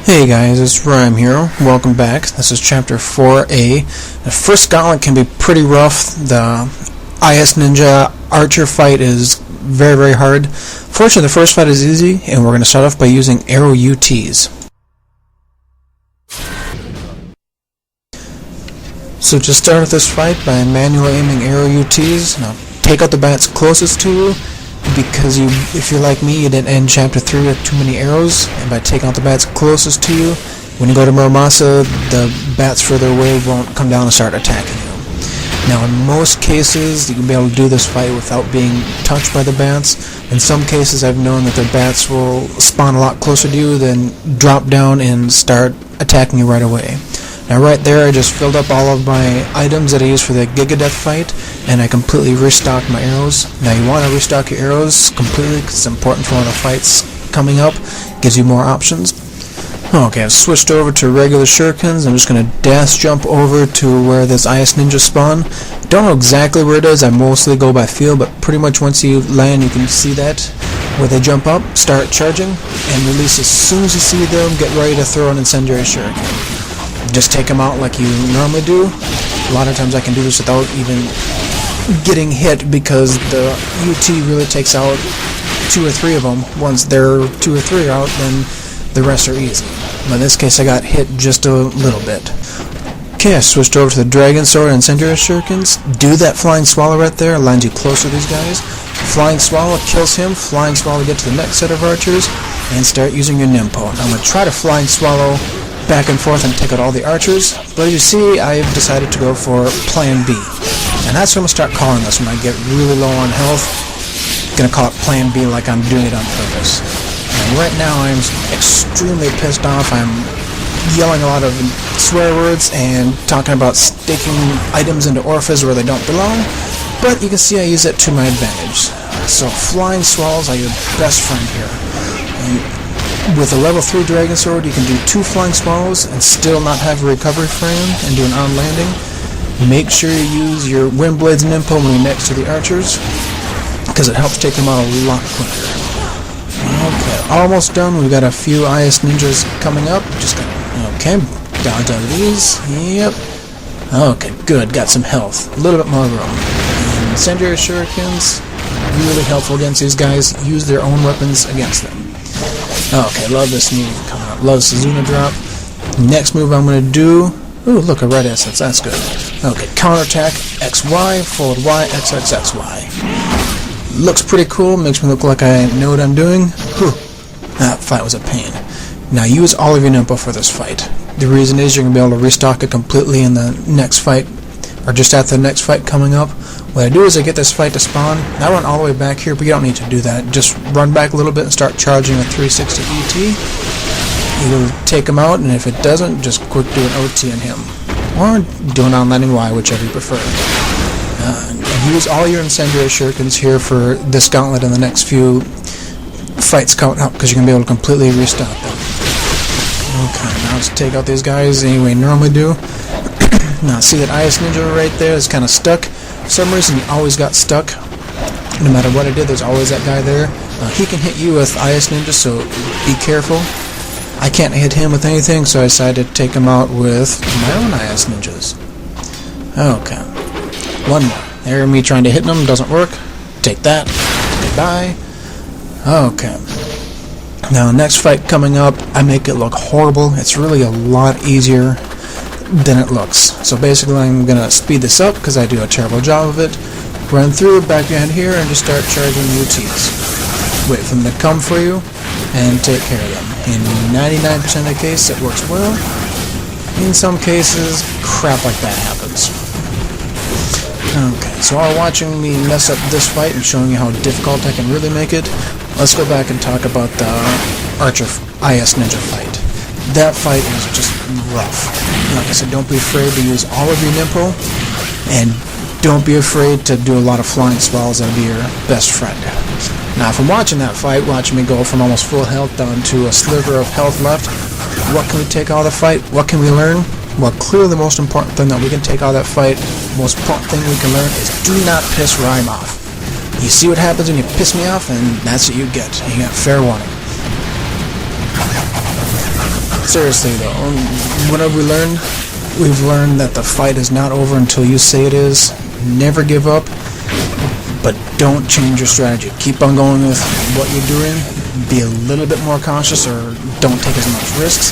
Hey guys, it's Reim here. Welcome back. This is Chapter 4A. The first gauntlet can be pretty rough. The IS Ninja Archer fight is very hard. Fortunately, the first fight is easy, and we're going to start off by using arrow UTs. So just start with this fight by manually aiming arrow UTs. Now take out the bats closest to you, because if you're like me, you didn't end Chapter 3 with too many arrows, and by taking out the bats closest to you, when you go to Muramasa, the bats further away won't come down and start attacking you. Now in most cases, you can be able to do this fight without being touched by the bats. In some cases, I've known that the bats will spawn a lot closer to you, then drop down and start attacking you right away. Now right there, I just filled up all of my items that I used for the Gigadeath fight, and I completely restocked my arrows. Now you want to restock your arrows completely because it's important for one of the fights coming up. Gives you more options. Okay, I've switched over to regular shurikens. I'm just going to dash jump over to where this IS Ninja spawn. Don't know exactly where it is. I mostly go by feel, but pretty much once you land, you can see that. Where they jump up, start charging, and release as soon as you see them, get ready to throw an incendiary shuriken. Just take them out like you normally do. A lot of times I can do this without even getting hit because the UT really takes out 2 or 3 of them. Once they're 2 or 3 out, then the rest are easy. But in this case I got hit just a little bit. Okay, I switched over to the Dragon Sword and Incendiary Shurikens. Do that Flying Swallow right there, lands you closer to these guys. Flying Swallow kills him, Flying Swallow get to the next set of archers, and start using your Nimpo. Now I'm going to try to Flying Swallow back and forth and take out all the archers, but as you see, I've decided to go for Plan B. And that's what I'm going to start calling this when I get really low on health. I'm going to call it Plan B like I'm doing it on purpose. And right now I'm extremely pissed off. I'm yelling a lot of swear words and talking about sticking items into orifices where they don't belong, but you can see I use it to my advantage. So Flying Swallows are your best friend here. And with a level 3 Dragon Sword, you can do 2 Flying Swallows and still not have a recovery frame and do an on-landing. Make sure you use your Windblade's Nimpo when you're next to the archers, because it helps take them out a lot quicker. Okay, almost done. We've got a few IS Ninjas coming up. Okay, dodge out of these. Yep. Okay, good. Got some health. A little bit more room. And Incendiary Shurikens, really helpful against these guys. Use their own weapons against them. Okay, love this move coming up. Love Suzuna drop. Next move I'm going to do... Ooh, look, a red essence. That's good. Okay, counterattack, XY, forward Y, XXXY. Looks pretty cool. Makes me look like I know what I'm doing. Whew. That fight was a pain. Now use all of your Nimpo for this fight. The reason is you're going to be able to restock it completely in the next fight, or just after the next fight coming up. What I do is I get this fight to spawn. I run all the way back here, but you don't need to do that. Just run back a little bit and start charging a 360 ET. You'll take him out, and if it doesn't, just quick do an OT on him. Or do an on-landing Y, whichever you prefer. Use all your Incendiary Shurikens here for this gauntlet and the next few fights coming up, because you're going to be able to completely restock them. Okay, now let's take out these guys any way you normally do. Now see that IS Ninja right there is kind of stuck. For some reason he always got stuck. No matter what I did, there's always that guy there. He can hit you with IS Ninja, so be careful. I can't hit him with anything, so I decided to take him out with my own IS Ninjas. Okay. One more. There, me trying to hit him, doesn't work. Take that. Goodbye. Okay. Now, next fight coming up, I make it look horrible. It's really a lot easier than it looks. So basically, I'm going to speed this up because I do a terrible job of it. Run through, back your head here, and just start charging UTs. Wait for them to come for you, and take care of them. In 99% of the case, it works well. In some cases, crap like that happens. Okay, so while watching me mess up this fight and showing you how difficult I can really make it, let's go back and talk about the Archer IS Ninja fight. That fight is just rough. Like I said, don't be afraid to use all of your Nimpo, and don't be afraid to do a lot of Flying Swallows. That'll be your best friend. Now, from watching that fight, watching me go from almost full health down to a sliver of health left, what can we take out of the fight? What can we learn? Well, clearly the most important thing that we can take out of that fight, the most important thing we can learn is do not piss Reim off. You see what happens when you piss me off, and that's what you get. You got fair warning. So seriously though, what have we learned? We've learned that the fight is not over until you say it is. Never give up, but don't change your strategy. Keep on going with what you're doing. Be a little bit more cautious, or don't take as much risks,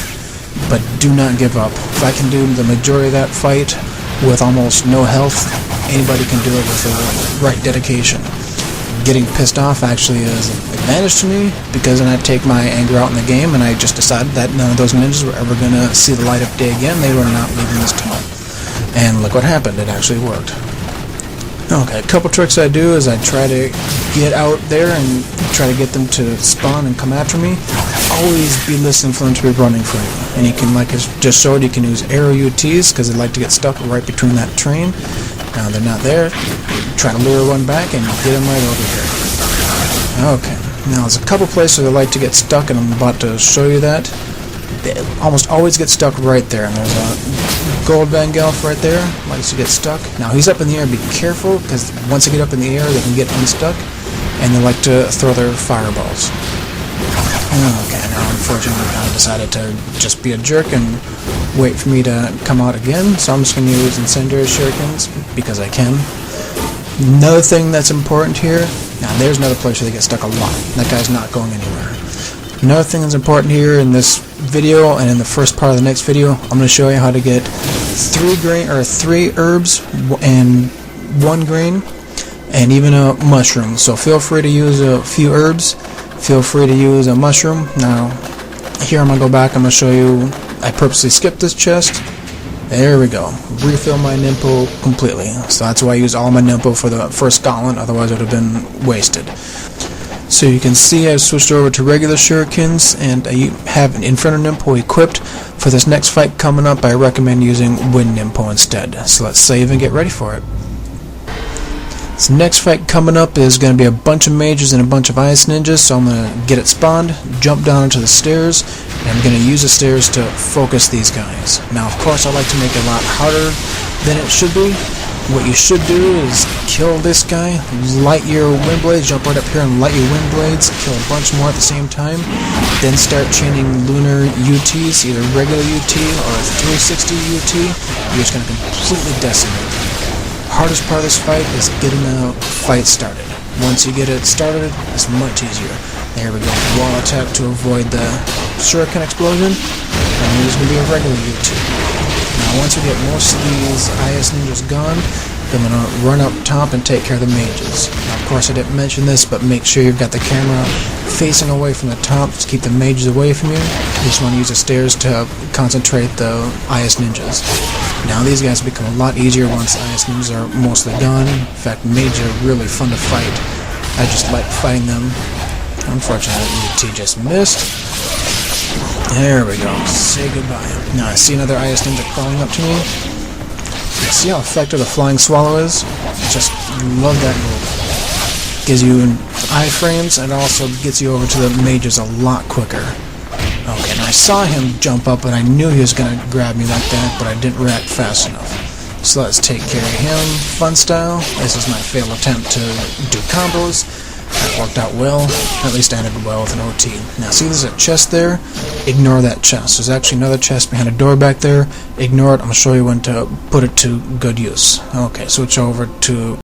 but do not give up. If I can do the majority of that fight with almost no health, anybody can do it with the right dedication. Getting pissed off actually is an advantage to me, because then I take my anger out in the game, and I just decided that none of those ninjas were ever going to see the light of day again. They were not leaving this tunnel. And look what happened. It actually worked. Okay, a couple tricks I do is I try to get out there and try to get them to spawn and come after me. Always be listening for them to be running for you. And you can, like I just showed, you can use arrow UTs, because they like to get stuck right between that train. Now they're not there. Try to lure one back and get them right over here. Okay, now there's a couple places where they like to get stuck, and I'm about to show you that. They almost always get stuck right there, and there's a gold Vangelf right there, likes to get stuck. Now he's up in the air, be careful, because once they get up in the air they can get unstuck, and they like to throw their fireballs. Okay, now unfortunately I decided to just be a jerk and wait for me to come out again, so I'm just going to use incendiary shurikens because I can. Another thing that's important here, now there's another place where they get stuck a lot. That guy's not going anywhere. Another thing that's important here in this video and in the first part of the next video, I'm going to show you how to get 3 herbs and 1 grain and even a mushroom. So feel free to use a few herbs, feel free to use a mushroom. Now here I'm going to go back, I'm going to show you, I purposely skipped this chest. There we go. Refill my Nimpo completely. So that's why I used all my Nimpo for the first gauntlet, otherwise it would have been wasted. So you can see I've switched over to regular shurikens, and I have an Inferno Nimpo equipped. For this next fight coming up, I recommend using Wind Nimpo instead. So let's save and get ready for it. This next fight coming up is going to be a bunch of mages and a bunch of ice ninjas, so I'm going to get it spawned, jump down into the stairs, and I'm going to use the stairs to focus these guys. Now, of course, I like to make it a lot harder than it should be. What you should do is kill this guy, light your wind blades, jump right up here and light your wind blades, kill a bunch more at the same time, then start chaining lunar UTs, either regular UT or 360 UT. You're just going to completely decimate. Hardest part of this fight is getting the fight started. Once you get it started, it's much easier. There we go. Wall attack to avoid the shuriken explosion. And there's going to be a regular UT. Now once we get most of these IS ninjas gone, I'm going to run up top and take care of the mages. Now, of course I didn't mention this, but make sure you've got the camera facing away from the top to keep the mages away from you. You just want to use the stairs to concentrate the IS ninjas. Now these guys become a lot easier once IS ninjas are mostly gone. In fact, mages are really fun to fight. I just like fighting them. Unfortunately, UT just missed. There we go. Say goodbye. Now I see another IS ninja crawling up to me. See how effective the flying swallow is? Just love that move. Gives you iframes and also gets you over to the mages a lot quicker. Okay, and I saw him jump up and I knew he was going to grab me like that, but I didn't react fast enough. So let's take care of him, fun style. This is my failed attempt to do combos. That worked out well. At least I ended well with an OT. Now see there's a chest there? Ignore that chest. There's actually another chest behind a door back there. Ignore it. I'm going to show you when to put it to good use. Okay, switch over to